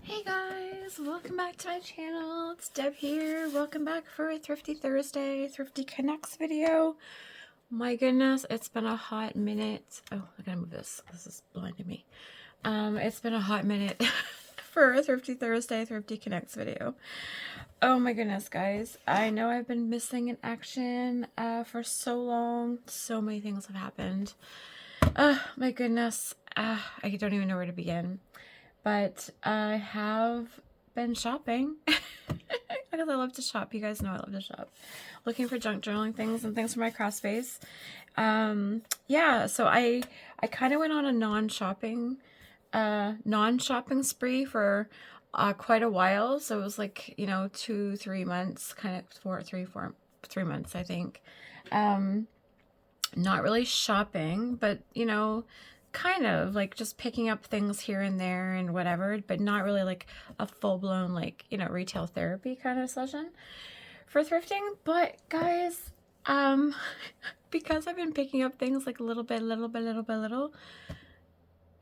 Hey guys, welcome back to my channel. It's Deb here. Welcome back for a Thrifty Thursday, Thrifty Connects video. My goodness, it's been a hot minute. Oh, I gotta move this. This is blinding me. It's been a hot minute for a Thrifty Thursday, Thrifty Connects video. Oh my goodness, guys. I know I've been missing in action for so long. So many things have happened. My goodness. I don't even know where to begin. But I have been shopping because I love to shop. You guys know I love to shop. Looking for junk journaling things and things for my craft space. Yeah, so I kind of went on a non-shopping spree for quite a while. So it was like, 2-3 months, kind of 3 months, I think. Not really shopping, but kind of like just picking up things here and there and whatever, but not really like a full-blown retail therapy kind of session for thrifting. But guys, because I've been picking up things like little,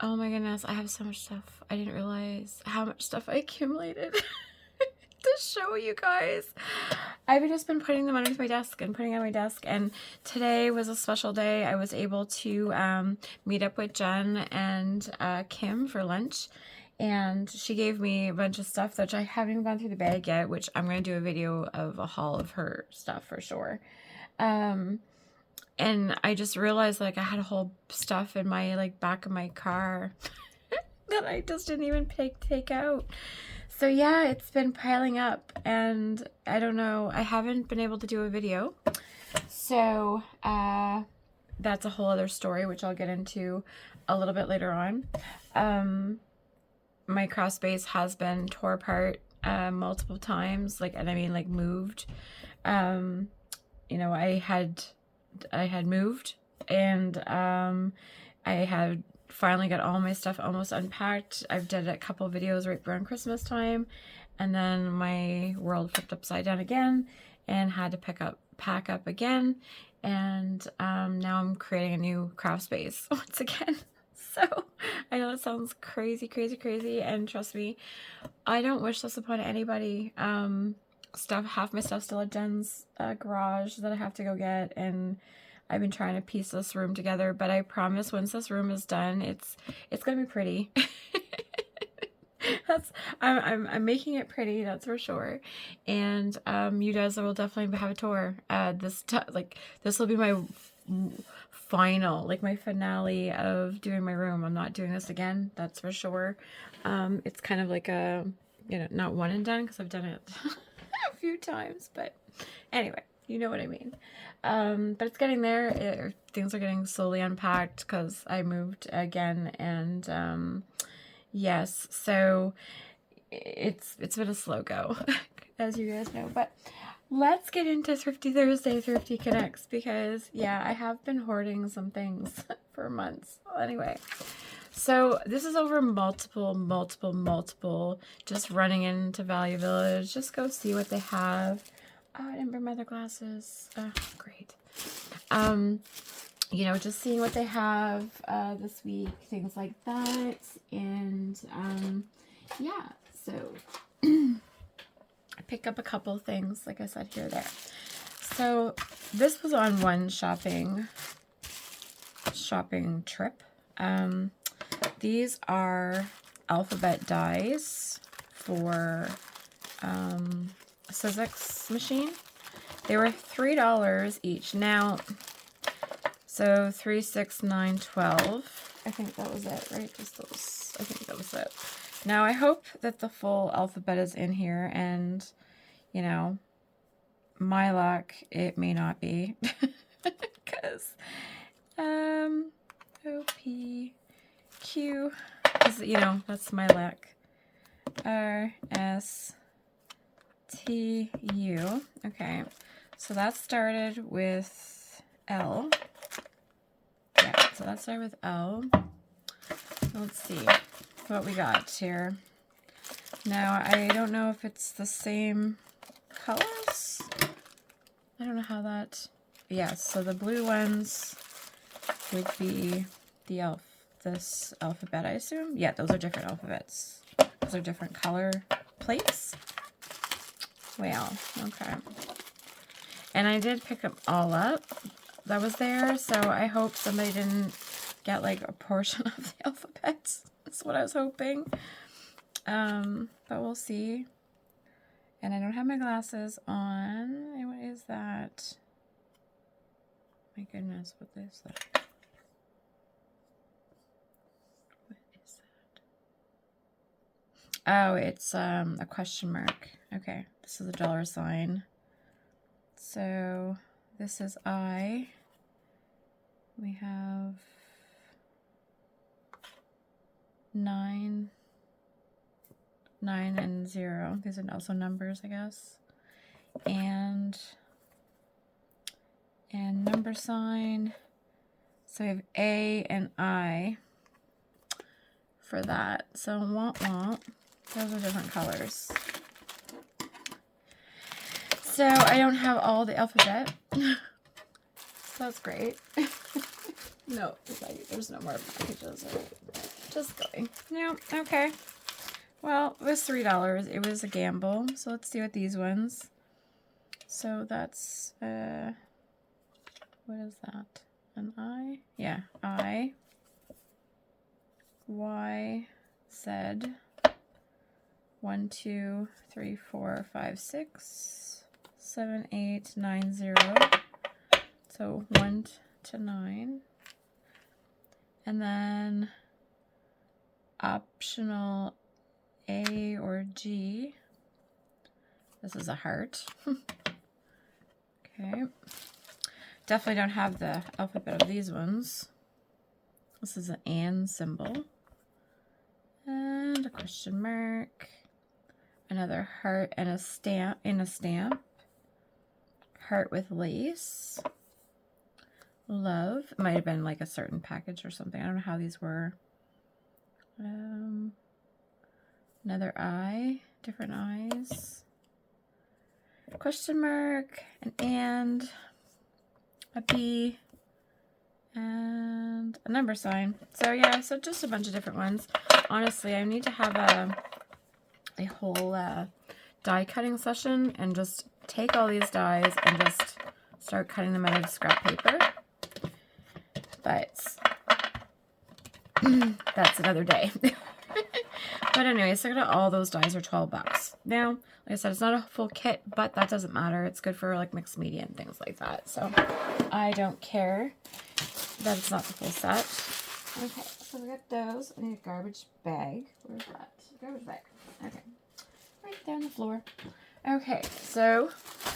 oh my goodness, I have so much stuff. I didn't realize how much stuff I accumulated to show you guys. I've just been putting them underneath my desk and putting on my desk, and today was a special day. I was able to meet up with Jen and Kim for lunch, and she gave me a bunch of stuff that I haven't even gone through the bag yet, which I'm going to do a video of a haul of her stuff for sure. And I just realized like I had a whole stuff in my back of my car that I just didn't even take out. So yeah, it's been piling up, and I don't know, I haven't been able to do a video. So that's a whole other story, which I'll get into a little bit later on. My craft space has been tore apart multiple times, and I mean moved. I had moved, and I had finally got all my stuff almost unpacked. I've did a couple videos right around Christmas time, and then my world flipped upside down again and had to pack up again, and now I'm creating a new craft space once again. So I know it sounds crazy, and trust me, I don't wish this upon anybody. Half my stuff still at Jen's garage that I have to go get, and I've been trying to piece this room together, but I promise once this room is done, it's gonna be pretty. I'm making it pretty, that's for sure. And you guys will definitely have a tour. This will be my final, my finale of doing my room. I'm not doing this again, that's for sure. It's kind of like a, not one and done, because I've done it a few times, but anyway, you know what I mean. But it's getting there. Things are getting slowly unpacked because I moved again, and yes, so it's been a slow go, as you guys know. But let's get into Thrifty Thursday, Thrifty Connects, because yeah, I have been hoarding some things for months. Anyway, so this is over multiple, just running into Value Village, just go see what they have. Oh, I didn't bring my other glasses. Oh, great. Just seeing what they have this week, things like that. And yeah, so I pick up a couple things, like I said, here or there. So this was on one shopping trip. These are alphabet dies for Sizzix machine. They were $3 each. Now, so 3, 6, 9, 12. I think that was it, right? Just those. I think that was it. Now, I hope that the full alphabet is in here, and, my luck, it may not be. Because, O, P, Q, because, that's my luck. R, S, T, U. Okay, so that started with L. Yeah, so that started with L. Let's see what we got here. Now, I don't know if it's the same colors. I don't know how that... Yes, so the blue ones would be this alphabet, I assume. Yeah, those are different alphabets. Those are different color plates. Wow, okay. And I did pick them all up that was there, so I hope somebody didn't get like a portion of the alphabet. That's what I was hoping. But we'll see. And I don't have my glasses on. And what is that? My goodness, what is that? What is that? Oh, it's a question mark. Okay, this is a dollar sign. So this is I. We have 9, 9 and 0. These are also numbers, I guess. And number sign. So we have A and I for that. So womp womp. Those are different colors. So I don't have all the alphabet. So that's great. No, there's no more packages. Just going. No, okay. Well, it was $3. It was a gamble. So let's see what these ones. So that's, what is that? An I? Yeah, I. Y. Z. 1, 2, 3, 4, 5, 6, 7, 8, 9, 0. So 1 to 9. And then optional A or G. This is a heart. Okay. Definitely don't have the alphabet of these ones. This is an and symbol. And a question mark. Another heart and a stamp in a stamp. Heart with lace. Love. It might have been like a certain package or something. I don't know how these were. Another eye. Different eyes. Question mark. An and. A B. And a number sign. So yeah, so just a bunch of different ones. Honestly, I need to have a whole die cutting session and just take all these dies and just start cutting them out of scrap paper. But that's another day. But anyway, so all those dies are $12. Now, like I said, it's not a full kit, but that doesn't matter. It's good for like mixed media and things like that. So I don't care that it's not the full set. Okay, so we got those. I need a garbage bag. Where's that? Garbage bag. Okay. Right there on the floor. Okay, so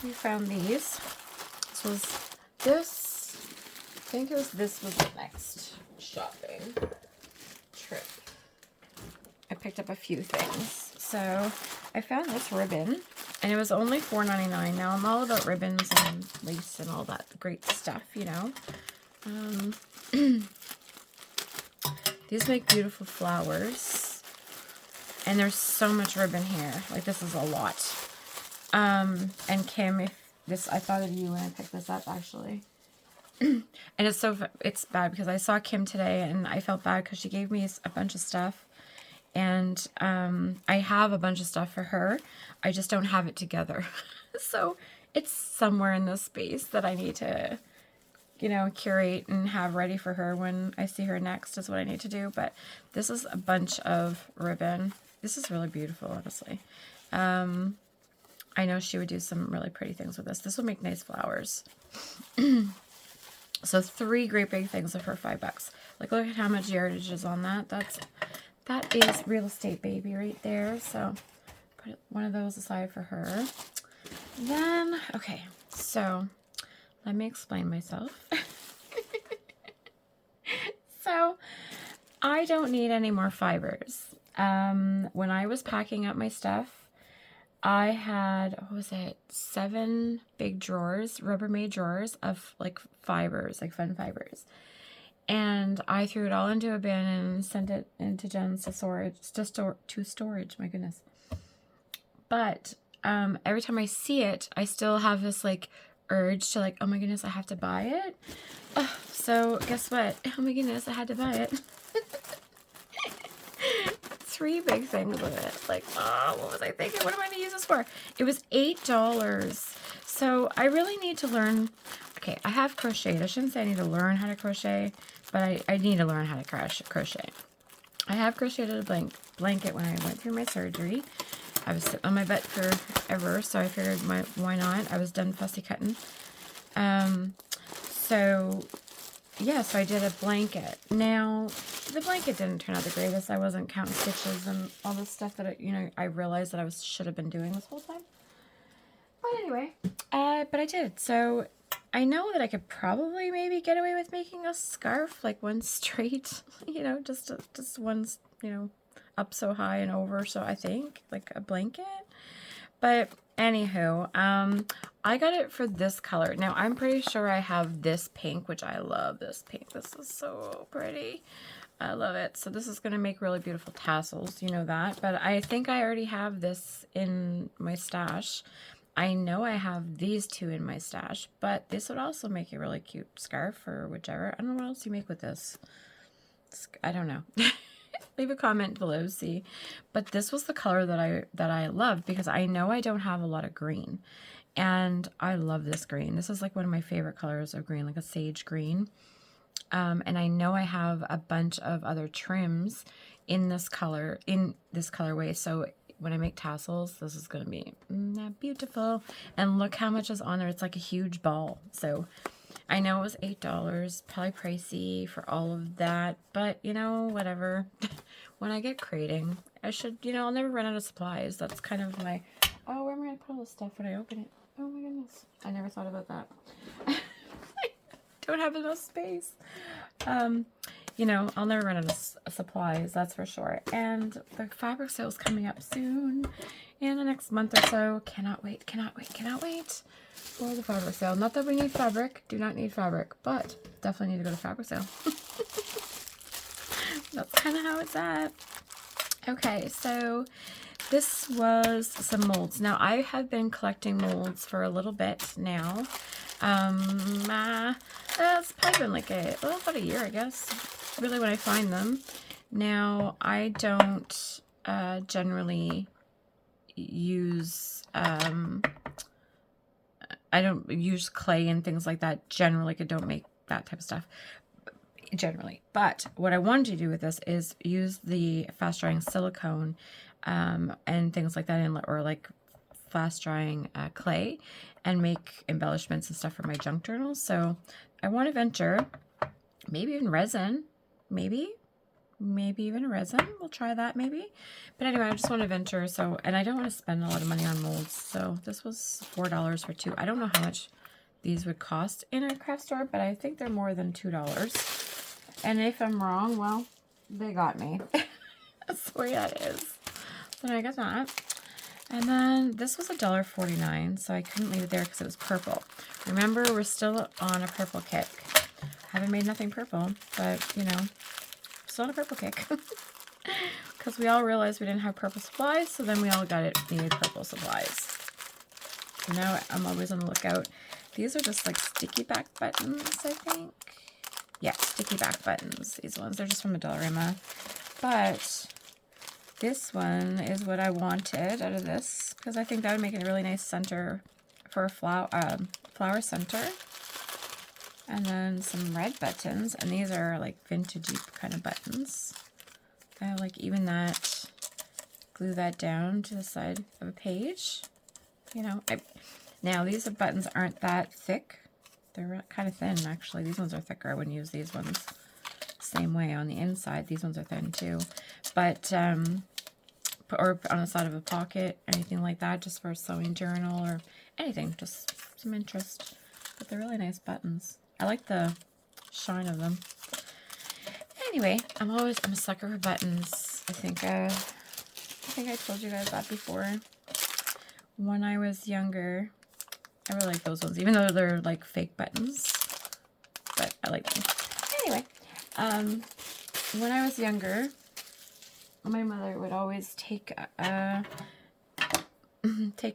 we found these. This was this. I think it was this was the next shopping trip. I picked up a few things. So I found this ribbon, and it was only $4.99. Now I'm all about ribbons and lace and all that great stuff, you know. These make beautiful flowers, and there's so much ribbon here. Like, this is a lot. And Kim, I thought of you when I picked this up, actually. And it's bad because I saw Kim today, and I felt bad because she gave me a bunch of stuff. And I have a bunch of stuff for her. I just don't have it together. So it's somewhere in this space that I need to, you know, curate and have ready for her when I see her next is what I need to do. But this is a bunch of ribbon. This is really beautiful, honestly. I know she would do some really pretty things with this. This will make nice flowers. So 3 great big things for $5. Like, look at how much yardage is on that. That is real estate, baby, right there. So put one of those aside for her. Then, okay, so let me explain myself. So I don't need any more fibers. When I was packing up my stuff, I had, what was it, 7 big drawers, Rubbermaid drawers of like fibers, like fun fibers. And I threw it all into a bin and sent it into Jen's to storage, my goodness. But every time I see it, I still have this like urge to like, oh my goodness, I have to buy it. Oh, so guess what? Oh my goodness, I had to buy it. 3 big things of it. Like, oh, what was I thinking? What am I going to use this for? It was $8. So I really need to learn. Okay, I have crocheted. I shouldn't say I need to learn how to crochet, but I need to learn how to crochet. I have crocheted a blanket when I went through my surgery. I was sitting on my butt forever, so I figured why not? I was done fussy cutting. So yeah, so I did a blanket. Now, the blanket didn't turn out the greatest. I wasn't counting stitches and all this stuff that, I realized that I should have been doing this whole time. But anyway, but I did. So I know that I could probably maybe get away with making a scarf, like one straight, just one, up so high and over. So I think like a blanket. But anywho, I got it for this color. Now I'm pretty sure I have this pink, which I love this pink. This is so pretty. I love it. So this is going to make really beautiful tassels, you know that. But I think I already have this in my stash. I know I have these 2 in my stash, but this would also make a really cute scarf or whichever. I don't know what else you make with this. I don't know. Leave a comment below, see. But this was the color that I love because I know I don't have a lot of green. And I love this green. This is like one of my favorite colors of green, like a sage green. And I know I have a bunch of other trims in this colorway. So when I make tassels, this is going to be beautiful. And look how much is on there. It's like a huge ball. So I know it was $8, probably pricey for all of that, but whatever. When I get crating, I should, I'll never run out of supplies. That's kind of my, oh, where am I going to put all this stuff when I open it? Oh my goodness. I never thought about that. I don't have enough space. I'll never run out of supplies, that's for sure. And the fabric sale is coming up soon in the next month or so. Cannot wait for the fabric sale. Not that we need fabric, do not need fabric, but definitely need to go to fabric sale. That's kind of how it's at. Okay, so this was some molds. Now I have been collecting molds for a little bit now. It's probably been like about a year, I guess, really, when I find them. Now I don't generally use I don't use clay and things like that generally. Like I don't make that type of stuff generally. But what I wanted to do with this is use the fast drying silicone and things like that, or like fast drying clay, and make embellishments and stuff for my junk journals. So I want to venture, maybe even resin, maybe even a resin. We'll try that maybe. But anyway, I just want to venture. So, and I don't want to spend a lot of money on molds. So this was $4 for 2. I don't know how much these would cost in a craft store, but I think they're more than $2. And if I'm wrong, well, they got me. That's the way that is. So I got that. And then this was $1.49, so I couldn't leave it there because it was purple. Remember, we're still on a purple kick. Haven't made nothing purple, but, still on a purple kick. Because we all realized we didn't have purple supplies, so then we all needed purple supplies. So now I'm always on the lookout. These are just like sticky back buttons, I think. Yeah, sticky back buttons. These ones, they're just from Dollarama. But this one is what I wanted out of this, because I think that would make it a really nice center for a flower center. And then some red buttons, and these are like vintagey kind of buttons. I like even that, glue that down to the side of a page. Now these buttons aren't that thick. They're kind of thin, actually. These ones are thicker. I wouldn't use these ones same way on the inside. These ones are thin too. But, or on the side of a pocket, anything like that, just for a sewing journal or anything, just some interest. But they're really nice buttons. I like the shine of them. Anyway, I'm a sucker for buttons. I think I told you guys that before. When I was younger, I really like those ones, even though they're like fake buttons, but I like them. Anyway, when I was younger, my mother would always take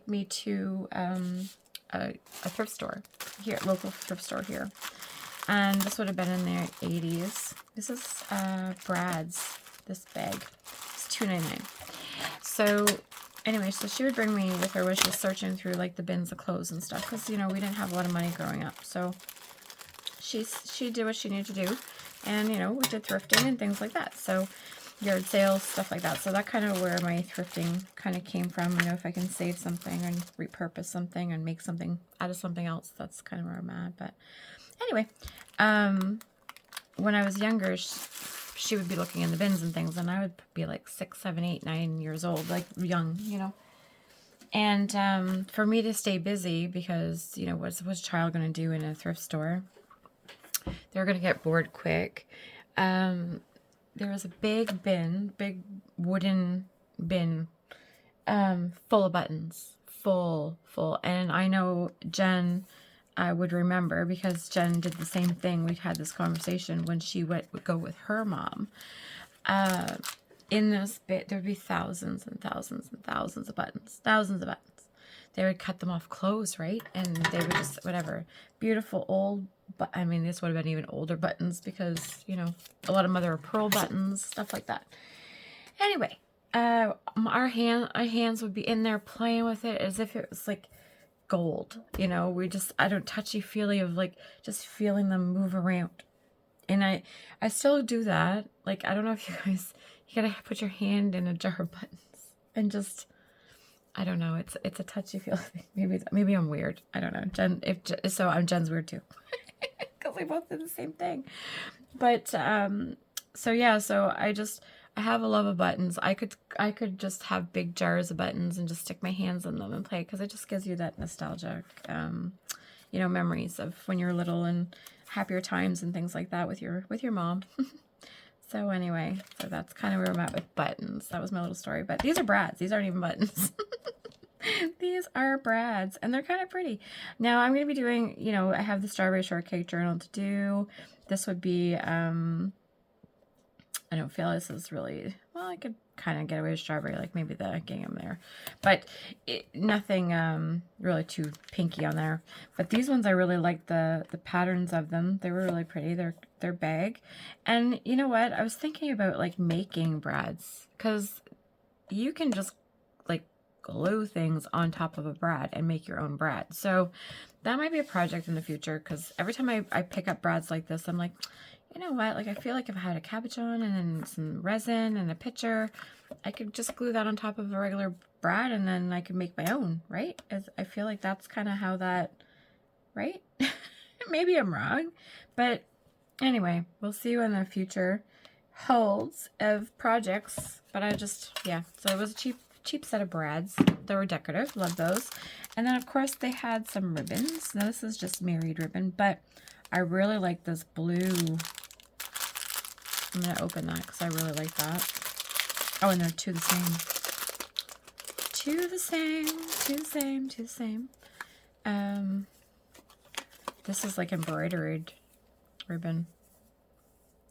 me to a thrift store here, local thrift store here, and this would have been in the 80s. This is Brad's. This bag. It's $2.99. So anyway, so she would bring me with her when she was searching through like the bins of clothes and stuff, because, you know, we didn't have a lot of money growing up. So she did what she needed to do, and, you know, we did thrifting and things like that. So yard sales, stuff like that. So that kind of where my thrifting kind of came from. You know, if I can save something and repurpose something and make something out of something else, that's kind of where I'm at. But anyway, when I was younger, she would be looking in the bins and things, and I would be like 6, 7, 8, 9 years old, like young, you know. And for me to stay busy, because, you know, what's a child going to do in a thrift store? They're going to get bored quick. There was a big wooden bin, full of buttons, full. And I know Jen would remember, because Jen did the same thing. We had this conversation when she would go with her mom. In this bit, there'd be thousands and thousands and thousands of buttons, They would cut them off clothes, right? And they would just, whatever, beautiful old, but I mean, this would have been even older buttons, because, you know, a lot of mother of pearl buttons, stuff like that. Anyway, our hands would be in there playing with it as if it was like gold, you know. I don't touchy-feely of like just feeling them move around. And I still do that. Like, I don't know if you guys, you gotta put your hand in a jar of buttons and just, I don't know. It's a touchy-feely thing. Maybe I'm weird. I don't know. Jen's weird too, because we both did the same thing. But so yeah. So I have a love of buttons. I could just have big jars of buttons and just stick my hands in them and play, because it just gives you that nostalgic, you know, memories of when you were little and happier times and things like that with your mom. So anyway, so that's kind of where I'm at with buttons. That was my little story. But these are brads. These aren't even buttons. These are brads, and they're kind of pretty. Now I'm going to be doing, you know, I have the Strawberry Shortcake journal to do. This would be, I don't feel this is really, well, I could kind of get away with strawberry, like maybe the gingham there, but nothing really too pinky on there. But these ones, I really like the patterns of them. They were really pretty. They're big. And you know what? I was thinking about like making brads, because you can just like glue things on top of a brad and make your own brad. So that might be a project in the future, because every time I pick up brads like this, I'm like, you know what, like I feel like if I had a cabochon and then some resin and a pitcher, I could just glue that on top of a regular brad, and then I could make my own, right? I feel like that's kind of how that, right? Maybe I'm wrong, but anyway, we'll see what the future holds of projects. But yeah, so it was a cheap set of brads. They were decorative, love those. And then of course they had some ribbons. Now this is just married ribbon, but I really like this blue. I'm going to open that because I really like that. Oh, and they're two the same. Two the same. This is like embroidered ribbon.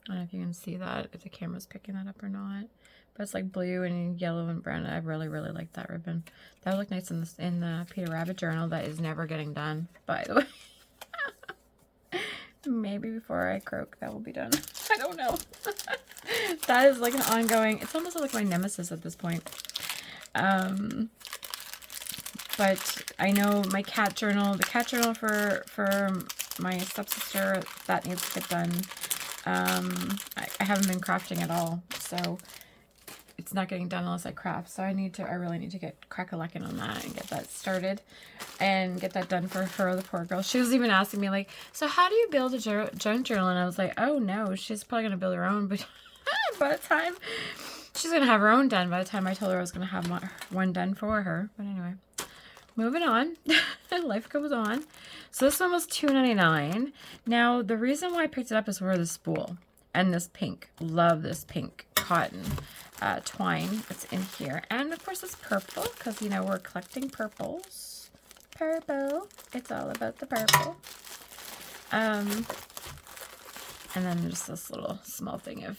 I don't know if you can see that, if the camera's picking that up or not. But it's like blue and yellow and brown. I really, really like that ribbon. That would look nice in the Peter Rabbit journal that is never getting done, by the way. Maybe before I croak, that will be done. I don't know. That is like an ongoing, it's almost like my nemesis at this point. But I know my cat journal, the cat journal for my stepsister, that needs to get done. I haven't been crafting at all, so it's not getting done unless I craft. So I really need to get crack-a-lackin' on that and get that started and get that done for her, the poor girl. She was even asking me like, so how do you build a junk journal? And I was like, oh no, she's probably going to build her own, but by the time she's going to have her own done, by the time I told her I was going to have one done for her. But anyway, moving on. Life goes on. So this one was $2.99. Now the reason why I picked it up is for the spool and this pink. Love this pink cotton twine that's in here. And of course it's purple, because, you know, we're collecting purples. Purple. It's all about the purple. And then just this little small thing of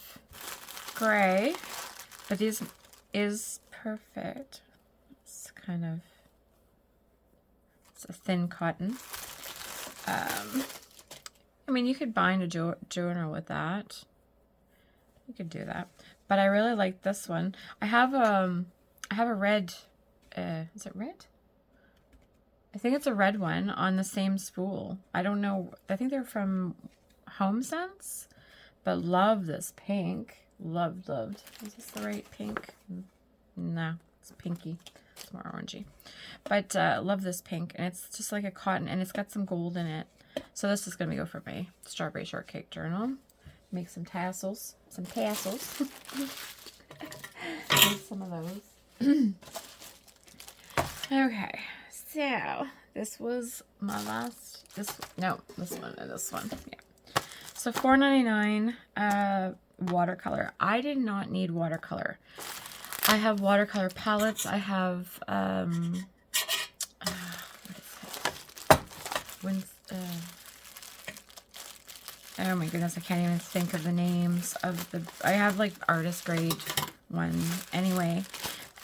gray. But these is perfect. It's kind of, it's a thin cotton. I mean, you could bind a journal with that. You could do that. but I really like this one. I have a red, is it red? I think it's a red one on the same spool. I don't know. I think they're from HomeSense, but love this pink. Loved. Is this the right pink? No, it's pinky. It's more orangey. But love this pink, and it's just like a cotton, and it's got some gold in it. So this is going to go for my strawberry shortcake journal. Make some tassels. Some tassels. Make some of those. Okay, so this was my last. This one and this one. Yeah. So $4.99 watercolor. I did not need watercolor. I have watercolor palettes. I have what is it? Oh my goodness, I can't even think of the names of the. I have like artist grade ones. Anyway,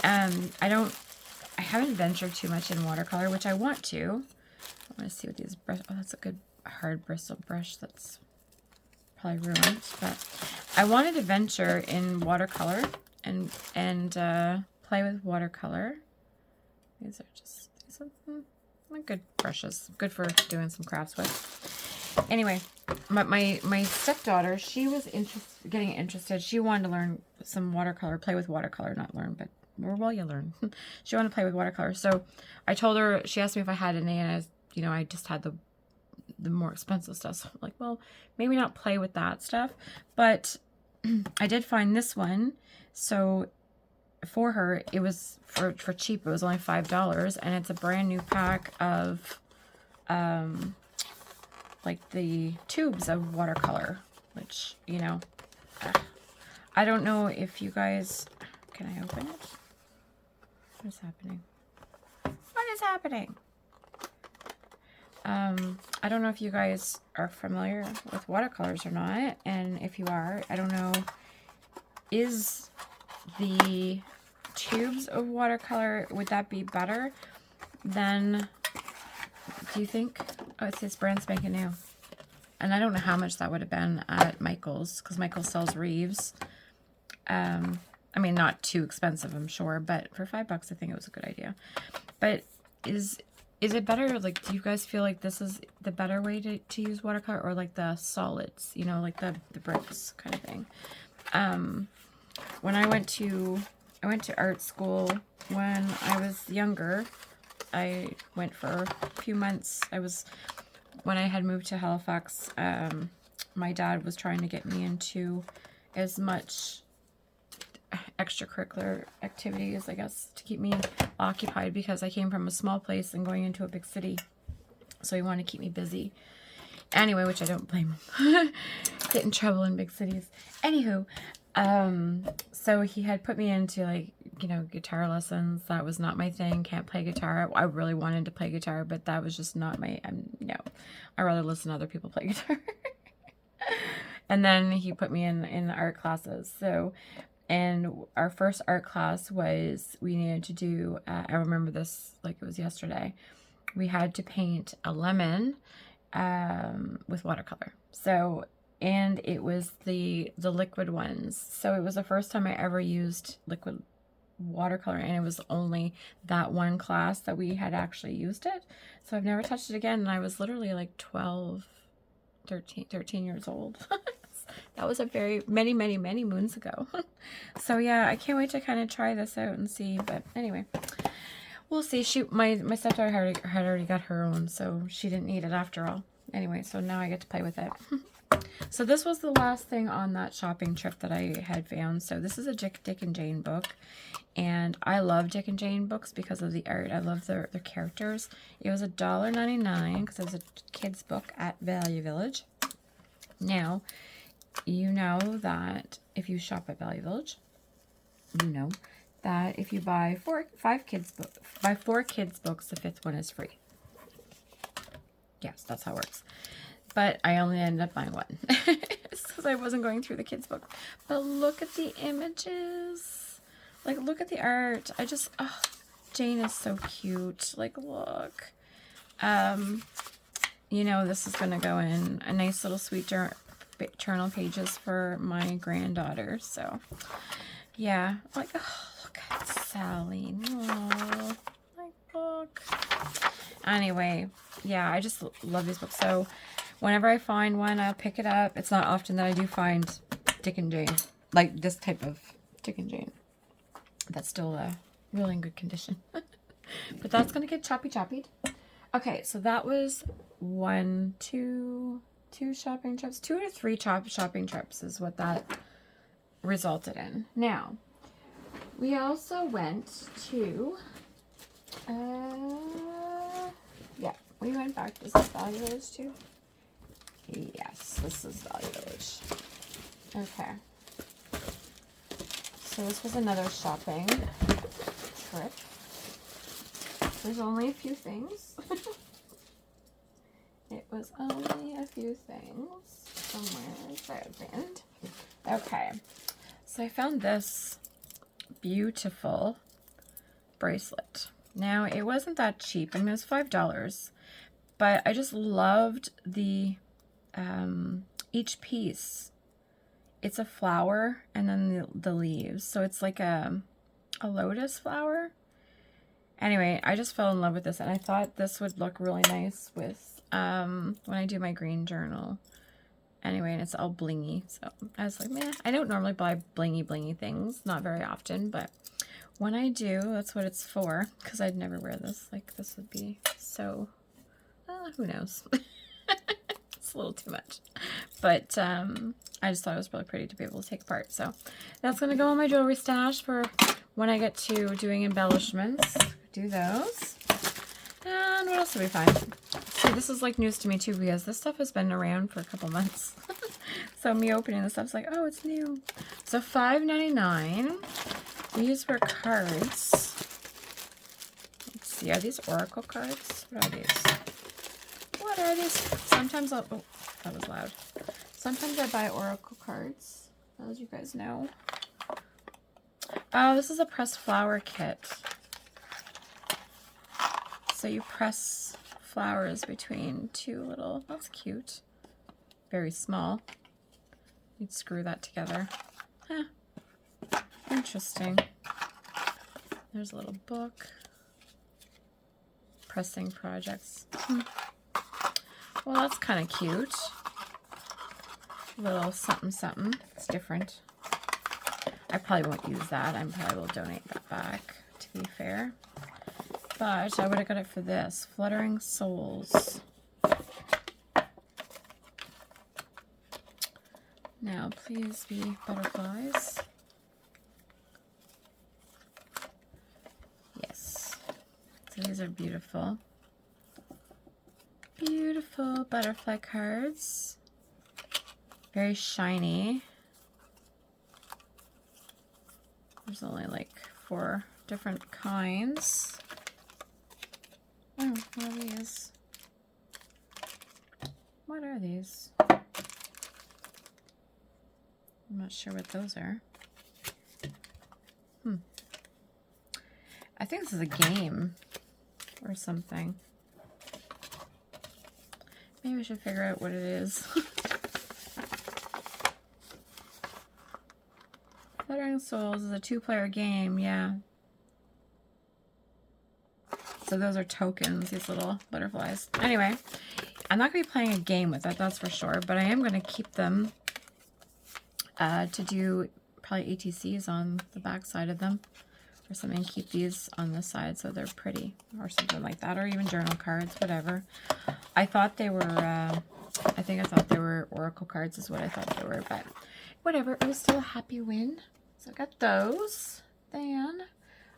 I haven't ventured too much in watercolor, which I want to. I want to see what these brush. Oh, that's a good hard bristle brush. That's probably ruined, but I wanted to venture in watercolor and play with watercolor. These are good brushes, good for doing some crafts with. Anyway, my stepdaughter, she was getting interested. She wanted to learn some watercolor, play with watercolor, not learn, but well, you learn. She wanted to play with watercolor, so I told her. She asked me if I had any, and I just had the more expensive stuff. So I'm like, well, maybe not play with that stuff, but I did find this one. So for her, it was for cheap. It was only $5, and it's a brand new pack of like the tubes of watercolor, which I don't know if you guys. Can I open it? What is happening? What is happening? I don't know if you guys are familiar with watercolors or not, and if you are, I don't know, is the tubes of watercolor, would that be better than, do you think? Oh, it says brand spanking new. And I don't know how much that would have been at Michael's, because Michael's sells Reeves. I mean, not too expensive, I'm sure, but for $5, I think it was a good idea. But is it better, like, do you guys feel like this is the better way to use watercolor, or like the solids, like the bricks kind of thing? When I went to art school when I was younger. I went for a few months. When I had moved to Halifax, my dad was trying to get me into as much extracurricular activities, I guess, to keep me occupied, because I came from a small place and going into a big city. So he wanted to keep me busy. Anyway, which I don't blame him. Get in trouble in big cities. Anywho, so he had put me into, like, guitar lessons. That was not my thing. Can't play guitar. I really wanted to play guitar, but that was just not my, no. I'd rather listen to other people play guitar. And then he put me in art classes. So, and our first art class was, we needed to do, I remember this like it was yesterday. We had to paint a lemon with watercolor. So, and it was the liquid ones. So it was the first time I ever used liquid watercolor, and it was only that one class that we had actually used it. So I've never touched it again, and I was literally like 13 years old. That was a many moons ago. So yeah, I can't wait to kind of try this out and see. But anyway, we'll see. My stepdaughter had already got her own, so she didn't need it after all. Anyway, so now I get to play with it. So this was the last thing on that shopping trip that I had found. So this is a Dick and Jane book, and I love Dick and Jane books because of the art. I love their characters. It was $1.99 because it was a kid's book at Value Village. Now, you know that if you shop at Value Village, you know that if you buy four kids books, the fifth one is free. Yes, that's how it works. But I only ended up buying one because I wasn't going through the kids' book. But look at the images. Like, look at the art. Jane is so cute. Like, look. This is going to go in a nice little sweet journal pages for my granddaughter. So, yeah. Like, oh, look at Sally. Oh, my book. Anyway, yeah, I just love these books. So, whenever I find one, I'll pick it up. It's not often that I do find Dick and Jane. Like, this type of Dick and Jane. That's still really in good condition. But that's going to get choppy. Okay, so that was 2 shopping trips. 2 to 3 shopping trips is what that resulted in. Now, we also went to, we went back. Is this Value Village too? Yes, this is Value Village. Okay. So this was another shopping trip. There's only a few things. It was only a few things. Somewhere is that opened. Okay. So I found this beautiful bracelet. Now, it wasn't that cheap. I mean, it was $5. But I just loved the, each piece. It's a flower and then the leaves. So it's like a lotus flower. Anyway, I just fell in love with this, and I thought this would look really nice with when I do my green journal. Anyway, and it's all blingy, so I was like, meh. I don't normally buy blingy things, not very often, but when I do, that's what it's for, because I'd never wear this. Like, this would be so, who knows? It's a little too much. But I just thought it was really pretty to be able to take apart. So that's going to go in my jewelry stash for when I get to doing embellishments. Do those. And what else did we find? See, this is like news to me too, because this stuff has been around for a couple months. So me opening this stuff's like, oh, it's new. So $5.99. These were cards. Let's see, are these Oracle cards? What are these? What are these? Sometimes I'll, oh, that was loud. Sometimes I buy Oracle cards, as you guys know. Oh, this is a pressed flower kit. So you press flowers between 2 little, that's cute. Very small. You'd screw that together. Huh. Interesting. There's a little book. Pressing projects. Well, that's kind of cute. Little something. It's different. I probably won't use that. I probably will donate that back, to be fair. But I would have got it for this. Fluttering Souls. Now, please be butterflies. Yes. So these are beautiful. Beautiful butterfly cards. Very shiny. There's only like 4 different kinds. Oh, what are these? What are these? I'm not sure what those are. I think this is a game or something. Maybe we should figure out what it is. Fluttering Souls is a 2-player game, yeah. So those are tokens, these little butterflies. Anyway, I'm not going to be playing a game with it, that's for sure, but I am going to keep them to do probably ATCs on the back side of them or something. Keep these on the side so they're pretty or something like that, or even journal cards, whatever. I thought they were, I thought they were Oracle cards is what I thought they were, but whatever. It was still a happy win. So I got those. Then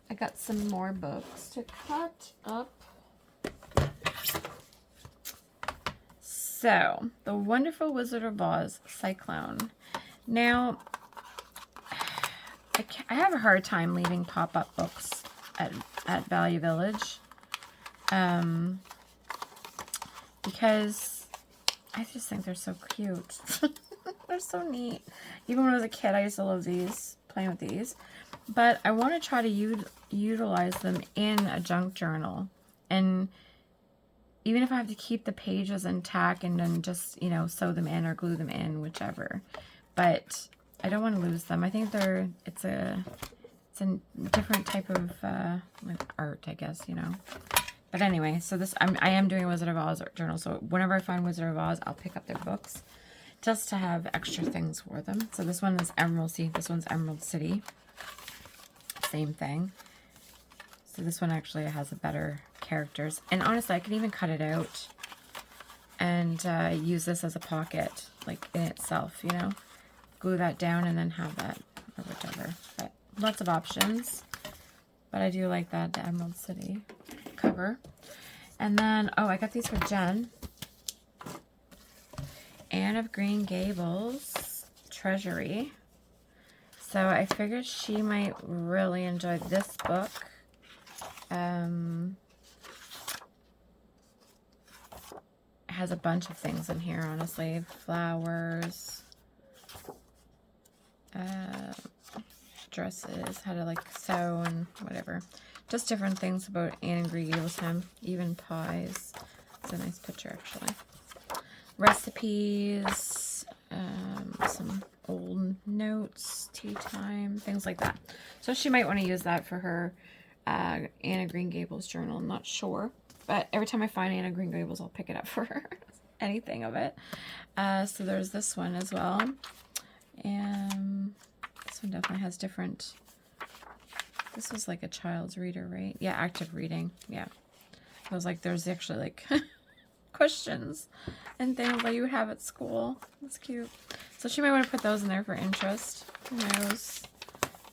I got some more books to cut up. So, The Wonderful Wizard of Oz, Cyclone. Now, I have a hard time leaving pop-up books at Value Village. Because I just think they're so cute. They're so neat. Even when I was a kid, I used to love these, playing with these. But I want to try to utilize them in a junk journal. And even if I have to keep the pages intact and then just, you know, sew them in or glue them in, whichever. But I don't want to lose them. I think it's a different type of like art, I guess, you know. But anyway, so I am doing a Wizard of Oz art journal. So whenever I find Wizard of Oz, I'll pick up their books just to have extra things for them. So this one is Emerald City. This one's Emerald City. Same thing. So this one actually has a better characters. And honestly, I can even cut it out and use this as a pocket, like in itself, you know. Glue that down and then have that or whichever. But lots of options. But I do like that, the Emerald City cover. And then, oh, I got these for Jen. Anne of Green Gables Treasury. So I figured she might really enjoy this book. It has a bunch of things in here, honestly. Flowers, dresses, how to like sew and whatever. Just different things about Anne of Green Gables time. Even pies. It's a nice picture, actually. Recipes, some old notes, tea time, things like that. So she might want to use that for her Anne of Green Gables journal. I'm not sure, but every time I find Anne of Green Gables, I'll pick it up for her. Anything of it. So there's this one as well. And this one definitely has different. This was like a child's reader, right? Yeah, active reading. Yeah. I was like, there's actually like questions and things that you would have at school. That's cute. So she might want to put those in there for interest. Who knows?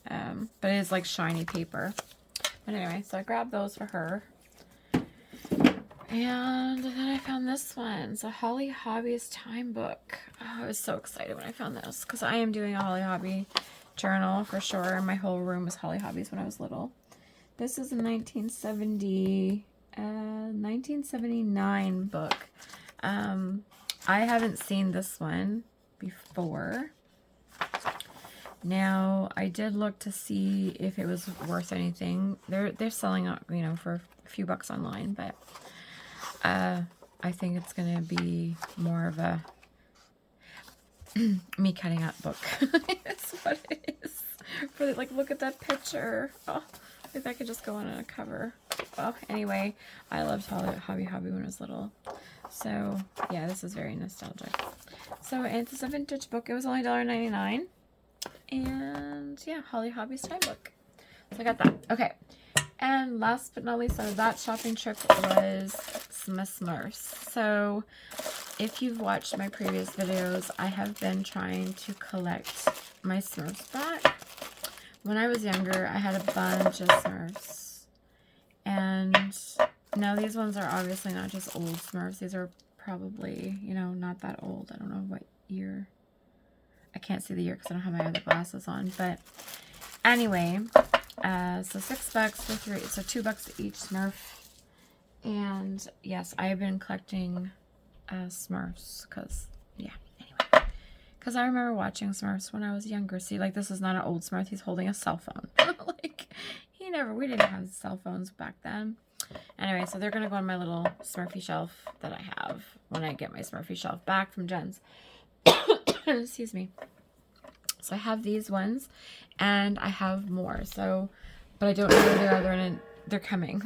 But it is like shiny paper. But anyway, so I grabbed those for her. And then I found this one. So Holly Hobby's time book. Oh, I was so excited when I found this because I am doing a Holly Hobby journal for sure. My whole room was Holly Hobbies when I was little. This is a 1979 book. I haven't seen this one before. Now, I did look to see if it was worth anything. They're selling it, you know, for a few bucks online, but I think it's going to be more of a me cutting out book. That's what it is. For like, look at that picture. Oh, if I could just go on a cover. Well, anyway, I loved Hobby when I was little. So, yeah, this is very nostalgic. So, it's a vintage book. It was only $1.99. And, yeah, Holly Hobby's time book. So, I got that. Okay. And last but not least, so that shopping trip was Smurfs. So, if you've watched my previous videos, I have been trying to collect my Smurfs back. When I was younger, I had a bunch of Smurfs. And now these ones are obviously not just old Smurfs. These are probably, you know, not that old. I don't know what year. I can't see the year because I don't have my other glasses on. But anyway, so $6 for 3. So $2 each Smurf. And yes, I have been collecting Smurfs because, yeah, anyway. Because I remember watching Smurfs when I was younger. See, like, this is not an old Smurf. He's holding a cell phone. Like, we didn't have cell phones back then. Anyway, so they're going to go on my little Smurfy shelf that I have when I get my Smurfy shelf back from Jen's. Excuse me. So I have these ones, and I have more. So, but I don't know where they are. They're coming.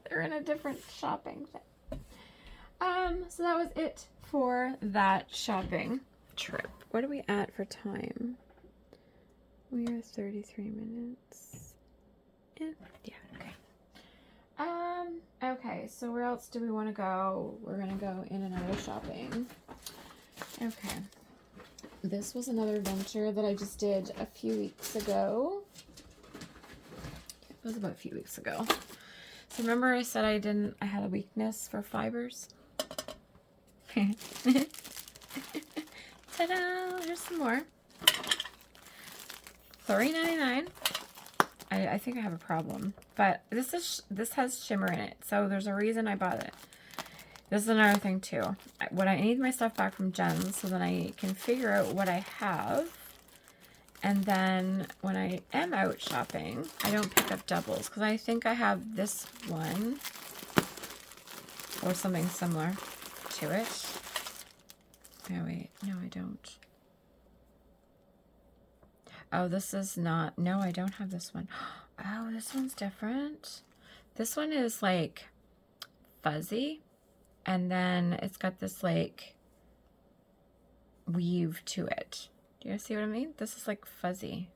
They're in a different shopping thing. So that was it for that shopping trip. What are we at for time? We are 33 minutes. Yeah, okay. Okay, so where else do we want to go? We're going to go in and out of shopping. Okay. This was another adventure that I just did a few weeks ago. It was about a few weeks ago. So remember I said I had a weakness for fibers? Ta-da! Here's some more. $3.99. I think I have a problem, but this has shimmer in it, so there's a reason I bought it. This is another thing too. When I need my stuff back from Jen's, so then I can figure out what I have, and then when I am out shopping, I don't pick up doubles because I think I have this one or something similar to it. Oh wait, no I don't. Oh, this is not, no I don't have this one. Oh, this one's different. This one is like fuzzy, and then it's got this like weave to it. Do you guys see what I mean? This is like fuzzy.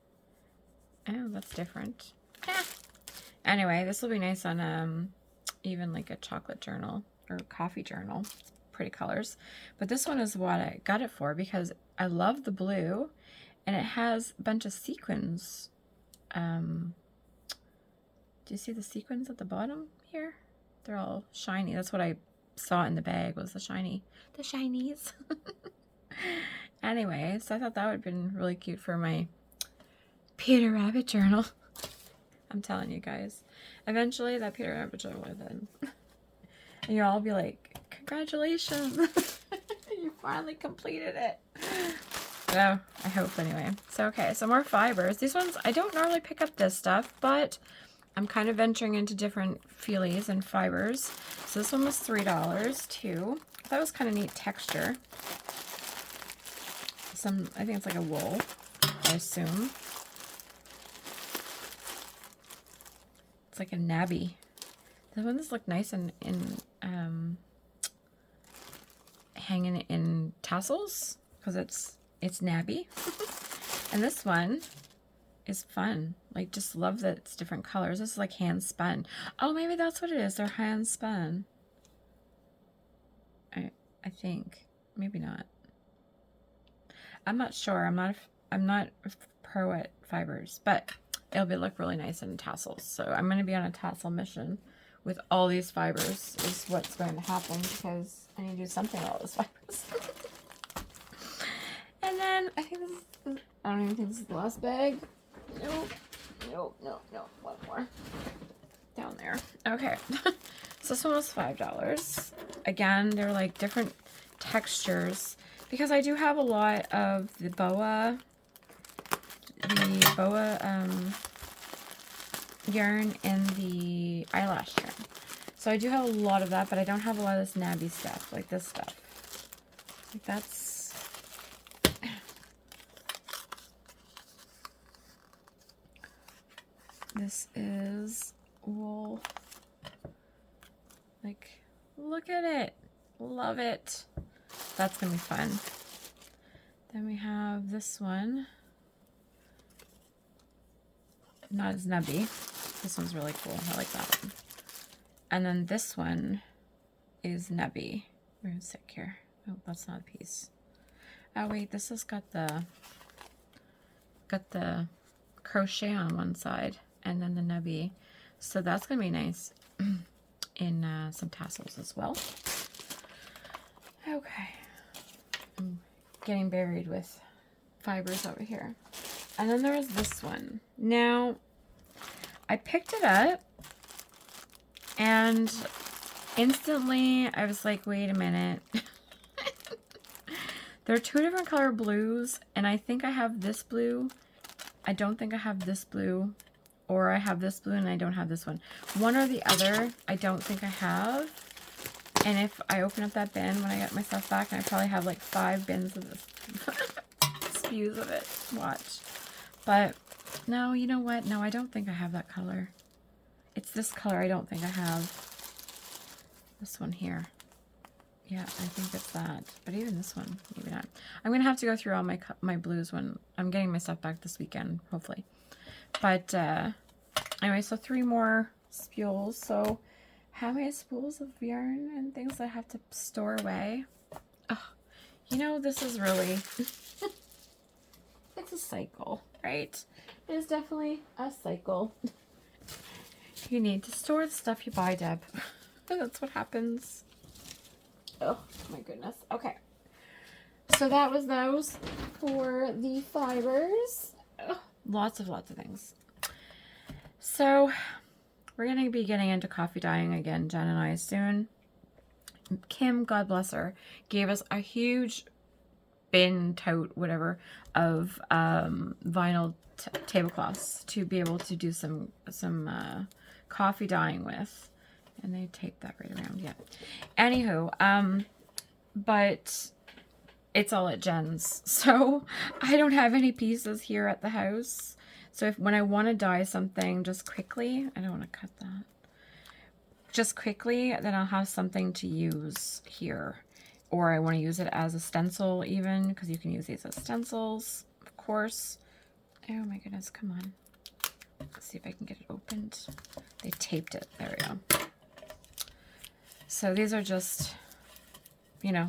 Oh, that's different. Yeah. Anyway, this will be nice on even like a chocolate journal or coffee journal. Pretty colors. But this one is what I got it for because I love the blue, and it has a bunch of sequins. Do you see the sequins at the bottom here? They're all shiny. That's what I saw in the bag, was the shinies. Anyway, so I thought that would have been really cute for my Peter Rabbit journal. I'm telling you guys, eventually that Peter Rabbit journal will win. And you'll all be like, congratulations, you finally completed it. Oh, I hope anyway. So, okay, so more fibers. These ones, I don't normally pick up this stuff, but I'm kind of venturing into different feelies and fibers. So this one was $3 too. That was kind of neat texture. I think it's like a wool, I assume. It's like a nabby. The ones look nice and hanging in tassels because it's nabby. And this one is fun. Like, just love that it's different colors. This is like hand spun. Oh, maybe that's what it is. They're hand spun. I think. Maybe not. I'm not sure. I'm not a pro at fibers, but it'll look really nice in tassels. So I'm going to be on a tassel mission with all these fibers is what's going to happen, because I need to do something with all those fibers. And then I think I don't even think this is the last bag. Nope. One more. Down there. Okay. So this one was $5. Again, they're like different textures, because I do have a lot of the boa yarn and the eyelash yarn. So I do have a lot of that, but I don't have a lot of this nabby stuff, like this stuff. Like that's... This is wool. Like, look at it. Love it. That's gonna be fun. Then we have this one. Not as nubby. This one's really cool. I like that one. And then this one is nubby. We're gonna stick here. Oh, that's not a piece. Oh wait, this has got the crochet on one side and then the nubby. So that's gonna be nice in some tassels as well. Okay. I'm getting buried with fibers over here. And then there was this one. Now, I picked it up and instantly I was like, wait a minute. There are two different color blues, and I think I have this blue. I don't think I have this blue, or I have this blue and I don't have this one. One or the other, I don't think I have. And if I open up that bin when I get my stuff back, and I probably have like 5 bins of this spews of it. Watch. But no, you know what? No, I don't think I have that color. It's this color I don't think I have. This one here. Yeah, I think it's that. But even this one, maybe not. I'm going to have to go through all my blues when I'm getting my stuff back this weekend, hopefully. But anyway, so 3 more spools. So how many spools of yarn and things I have to store away? Oh, you know, this is really... It's a cycle, right? It is definitely a cycle. You need to store the stuff you buy, Deb. That's what happens. Oh, my goodness. Okay. So that was those for the fibers. Oh, lots of things. So we're going to be getting into coffee dyeing again, Jen and I, soon. Kim, God bless her, gave us a huge bin, tote, whatever, of vinyl tablecloths to be able to do some coffee dyeing with. And they tape that right around, yeah. Anywho, but it's all at Jen's. So I don't have any pieces here at the house. So if when I want to dye something just quickly, I don't want to cut that. Just quickly, then I'll have something to use here. Or I want to use it as a stencil even, because you can use these as stencils, of course. Oh my goodness, come on. Let's see if I can get it opened. They taped it. There we go. So these are just, you know,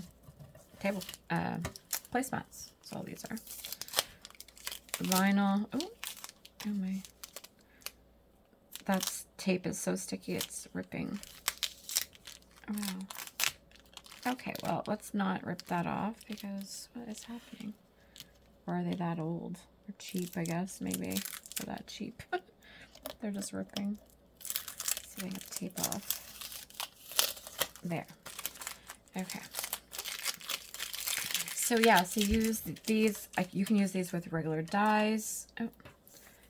table placemats. That's all these are. Vinyl. Oh my. That's tape is so sticky it's ripping. Oh wow. Okay, well, let's not rip that off because what is happening? Or are they that old? Or cheap, I guess, maybe. Or that cheap. They're just ripping. Let's see if I can tape off. There. Okay. So yeah, so use these. You can use these with regular dyes. Oh.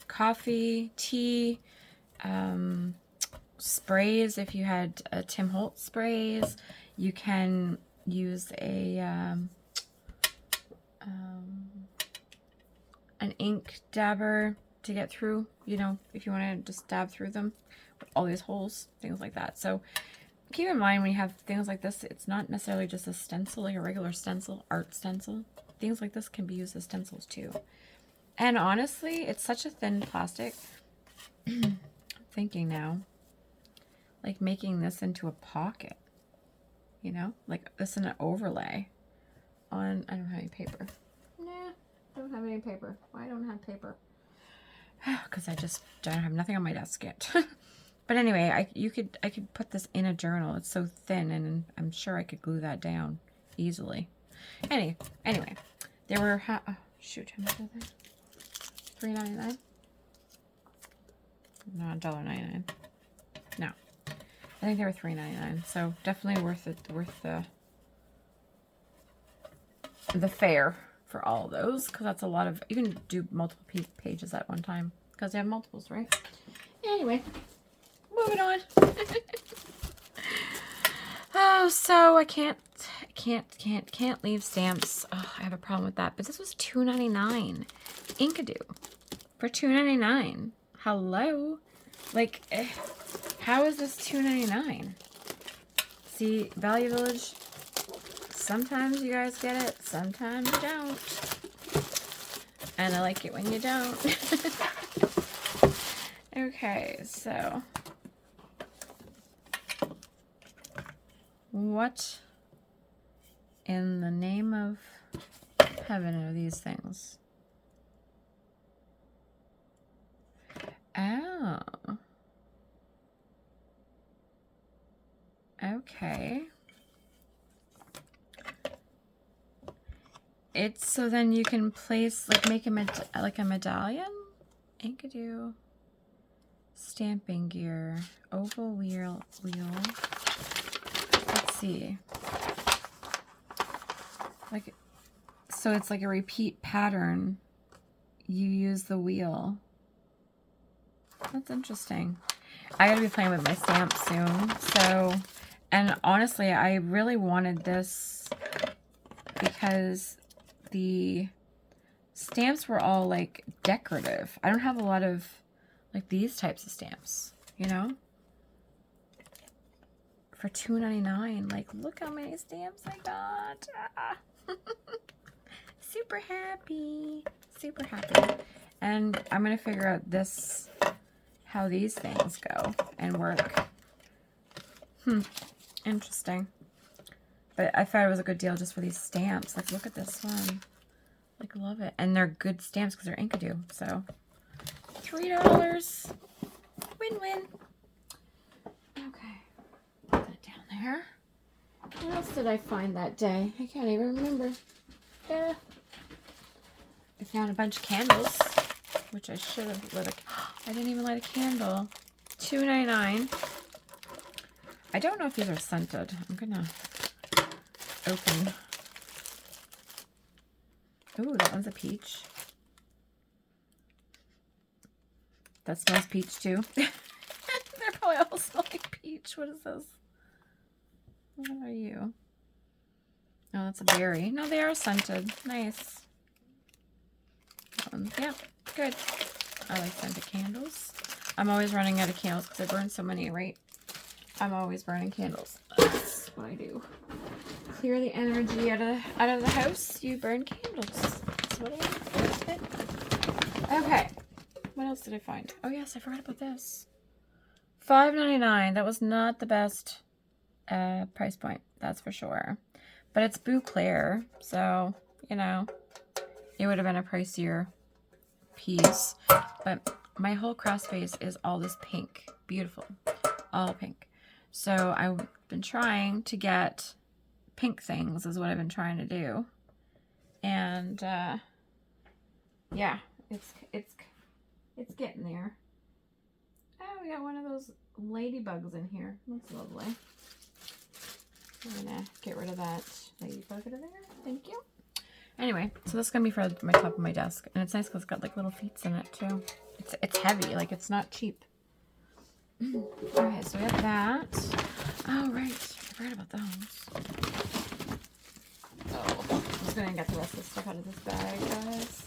Coffee, tea, sprays. If you had Tim Holtz sprays, you can use an ink dabber to get through, you know, if you want to just dab through them with all these holes, things like that. So keep in mind when you have things like this, it's not necessarily just a stencil, like a regular stencil, art stencil. Things like this can be used as stencils too. And honestly, it's such a thin plastic. I'm thinking now, like making this into a pocket, you know, like this in an overlay on, I don't have any paper. Nah, I don't have any paper. Why don't I have paper? Because I just don't have nothing on my desk yet. But anyway, I could put this in a journal. It's so thin, and I'm sure I could glue that down easily. Anyway, there were oh shoot, how much are they? $3.99? No, $1.99. No, I think they were $3.99. So definitely worth it. Worth the fare for all of those, because that's a lot of. You can do multiple pages at one time because they have multiples, right? Anyway. Moving on. Oh, so I can't leave stamps. Oh, I have a problem with that. But this was $2.99. Inkadoo for $2.99. Hello, like, how is this $2.99? See, Value Village. Sometimes you guys get it. Sometimes you don't. And I like it when you don't. Okay, so. What in the name of heaven are these things? Oh. Okay. It's so then you can place, like, make like a medallion? Inkadoo. Stamping gear. Oval wheel. Let's see. Like, so it's like a repeat pattern. You use the wheel. That's interesting. I gotta be playing with my stamps soon. So, and honestly, I really wanted this because the stamps were all like decorative. I don't have a lot of like these types of stamps, you know? For $2.99, like, look how many stamps I got. Ah. Super happy. Super happy. And I'm going to figure out this, how these things go and work. Interesting. But I thought it was a good deal just for these stamps. Like, look at this one. Like, love it. And they're good stamps because they're Inkadoo. So, $3. Win-win. Okay. Put that down there. What else did I find that day? I can't even remember. I found a bunch of candles, which I should have lit I didn't even light a candle. $2.99. I don't know if these are scented. I'm gonna open. Ooh, that one's a peach. That smells peach too. They probably all smell like peach. What is this? What are you? Oh, that's a berry. No, they are scented. Nice. That one, yeah, good. I like scented candles. I'm always running out of candles because I burn so many, right? I'm always burning candles. That's what I do. Clear the energy out of the house. You burn candles. That's what I do. Okay. What else did I find? Oh yes, I forgot about this. $5.99. That was not the best price point. That's for sure. But it's Bouclair, so you know it would have been a pricier piece. But my whole craft space is all this pink, beautiful, all pink. So I've been trying to get pink things is what I've been trying to do, and yeah, it's getting there. Oh, we got one of those ladybugs in here. That's lovely. I'm gonna get rid of that ladybug out of there. Thank you. Anyway, so this is gonna be for my top of my desk, and it's nice because it's got like little feet in it too. It's heavy, like it's not cheap. Okay, so we have that. Oh right, I forgot about those. Oh, I'm just gonna get the rest of the stuff out of this bag, guys.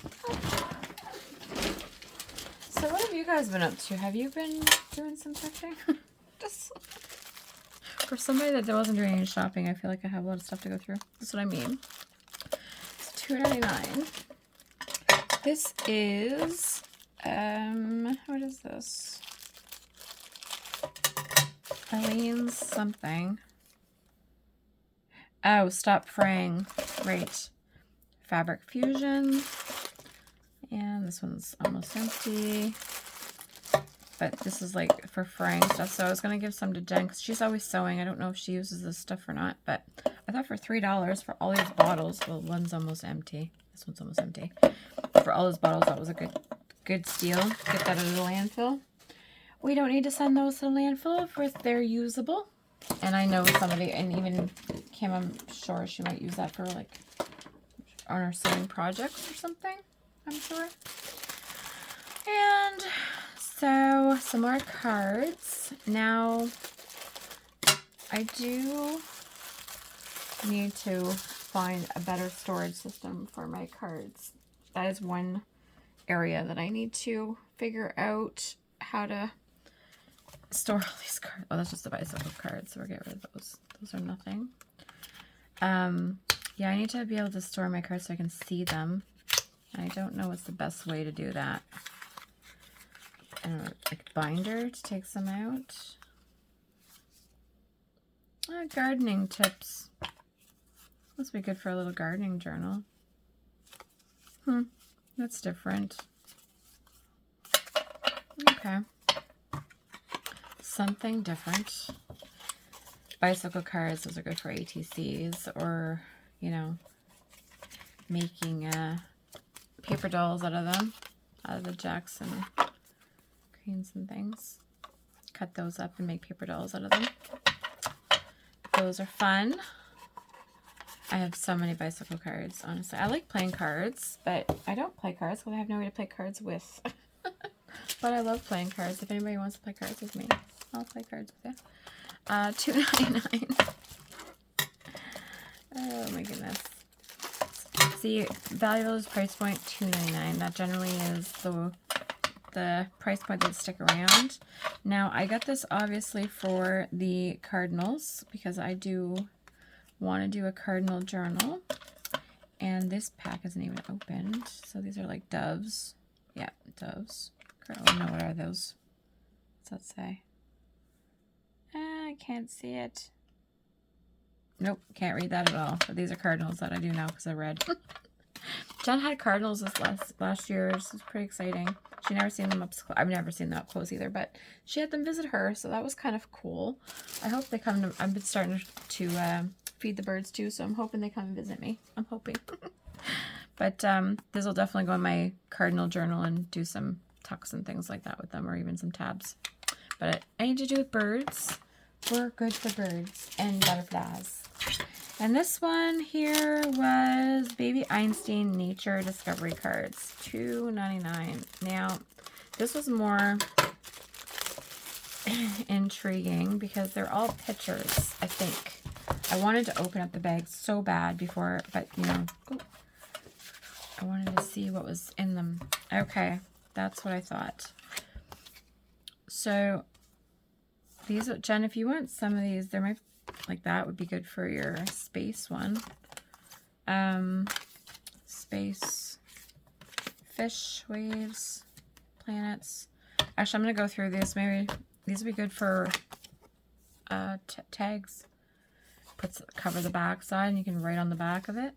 So what have you guys been up to? Have you been doing some searching? Just for somebody that wasn't doing any shopping, I feel like I have a lot of stuff to go through. That's what I mean. It's $2.99. This is what is this? Aleene's something. Oh, Stop Fraying. Right. Fabric Fusion. And this one's almost empty. But this is like for fraying stuff. So I was going to give some to Jen because she's always sewing. I don't know if she uses this stuff or not. But I thought for $3 for all these bottles. Well, one's almost empty. This one's almost empty. For all those bottles, that was a good steal. Get that out of the landfill. We don't need to send those to the landfill if they're usable. And I know somebody, and even Kim, I'm sure she might use that for like on her sewing projects or something. I'm sure. And so some more cards. Now I do need to find a better storage system for my cards. That is one area that I need to figure out how to store all these cards. Oh, that's just the bicycle cards, so we'll get rid of those. Those are nothing. Yeah, I need to be able to store my cards so I can see them. I don't know what's the best way to do that. I don't know, like binder to take some out. Gardening tips. Must be good for a little gardening journal. That's different. Okay. Something different. Bicycle cards, those are good for ATCs or, you know, making paper dolls out of them, out of the Jackson creams and things. Cut those up and make paper dolls out of them. Those are fun. I have so many bicycle cards, honestly. I like playing cards, but I don't play cards because I have no way to play cards with. But I love playing cards. If anybody wants to play cards with me, I'll play cards with you. $2.99. Oh my goodness. See, valuables price point $2.99. That generally is the price point that stick around. Now I got this obviously for the cardinals because I do want to do a cardinal journal, and this pack isn't even opened. So these are like doves. Yeah, doves. Oh no, what are those? What's that say? I can't see it. Nope, can't read that at all. But these are cardinals that I do now because I read. Jen had cardinals this last year. This is pretty exciting. She never seen them up close. I've never seen them up close either, but she had them visit her, so that was kind of cool. I hope they come to. I've been starting to feed the birds too, so I'm hoping they come and visit me. I'm hoping. But this will definitely go in my cardinal journal and do some tucks and things like that with them, or even some tabs. But anything to do with birds, we're good for birds and butterflies. And this one here was Baby Einstein Nature Discovery Cards, $2.99. Now, this was more intriguing because they're all pictures, I think. I wanted to open up the bag so bad before, but you know, I wanted to see what was in them. Okay, that's what I thought. So these, Jen, if you want some of these, there might, like that would be good for your space one. Space, fish, waves, planets. Actually, I'm going to go through these. Maybe these would be good for tags. Cover the back side, and you can write on the back of it.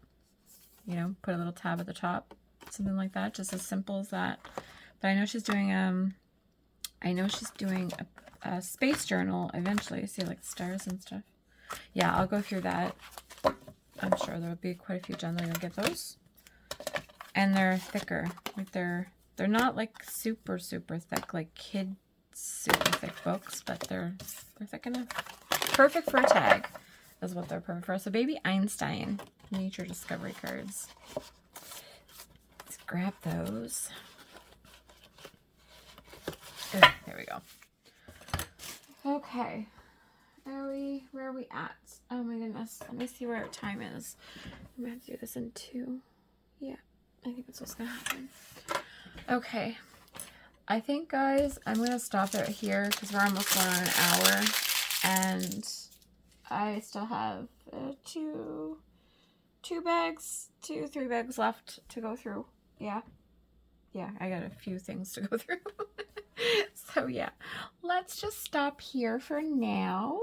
You know, put a little tab at the top. Something like that. Just as simple as that. But I know she's doing a space journal eventually. See, like stars and stuff. Yeah, I'll go through that. I'm sure there will be quite a few Jen that are gonna get those. And they're thicker. Like they're not like super thick, like kid super thick books, but they're thick enough. Perfect for a tag is what they're perfect for. So Baby Einstein Nature Discovery cards. Let's grab those. Ugh, there we go. Okay. Where are we at? Oh my goodness. Let me see where our time is. I'm gonna have to do this in 2. Yeah, I think that's what's gonna happen. Okay. I think, guys, I'm gonna stop it here because we're almost going on an hour, and I still have 3 bags left to go through. Yeah, I got a few things to go through. So yeah, let's just stop here for now,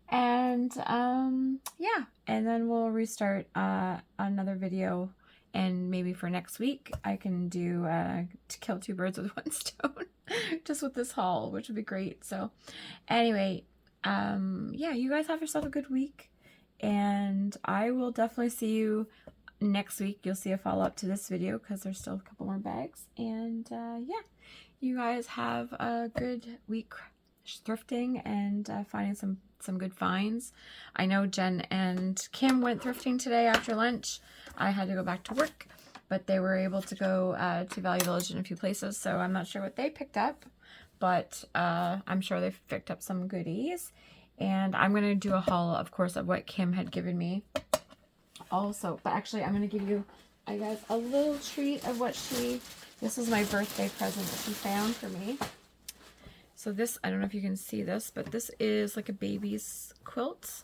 and yeah, and then we'll restart another video, and maybe for next week I can do to kill 2 birds with 1 stone just with this haul, which would be great. So anyway, yeah, you guys have yourself a good week, and I will definitely see you next week. You'll see a follow-up to this video because there's still a couple more bags, and yeah, you guys have a good week thrifting and finding some good finds. I know Jen and Kim went thrifting today after lunch. I had to go back to work, but they were able to go to Value Village in a few places, so I'm not sure what they picked up, but I'm sure they've picked up some goodies. And I'm going to do a haul, of course, of what Kim had given me also. But actually, I'm going to give you, I guess, a little treat of what this is my birthday present that she found for me. So this, I don't know if you can see this, but this is like a baby's quilt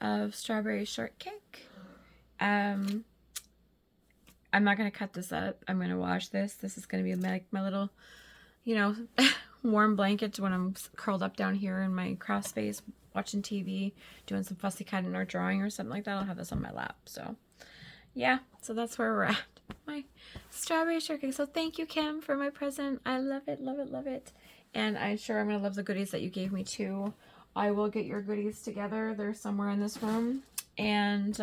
of strawberry shortcake. I'm not going to cut this up. I'm going to wash this. This is going to be like my little, you know, warm blanket when I'm curled up down here in my craft space, watching TV, doing some fussy cutting or drawing or something like that. I'll have this on my lap. So yeah, so that's where we're at. My strawberry shortcake. So thank you, Kim, for my present. I love it, love it, love it. And I'm sure I'm going to love the goodies that you gave me too. I will get your goodies together. They're somewhere in this room. And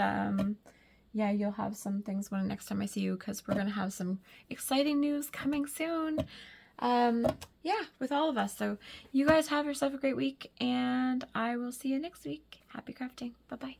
yeah, you'll have some things when next time I see you, because we're going to have some exciting news coming soon. Yeah, with all of us. So you guys have yourself a great week, and I will see you next week. Happy crafting. Bye-bye.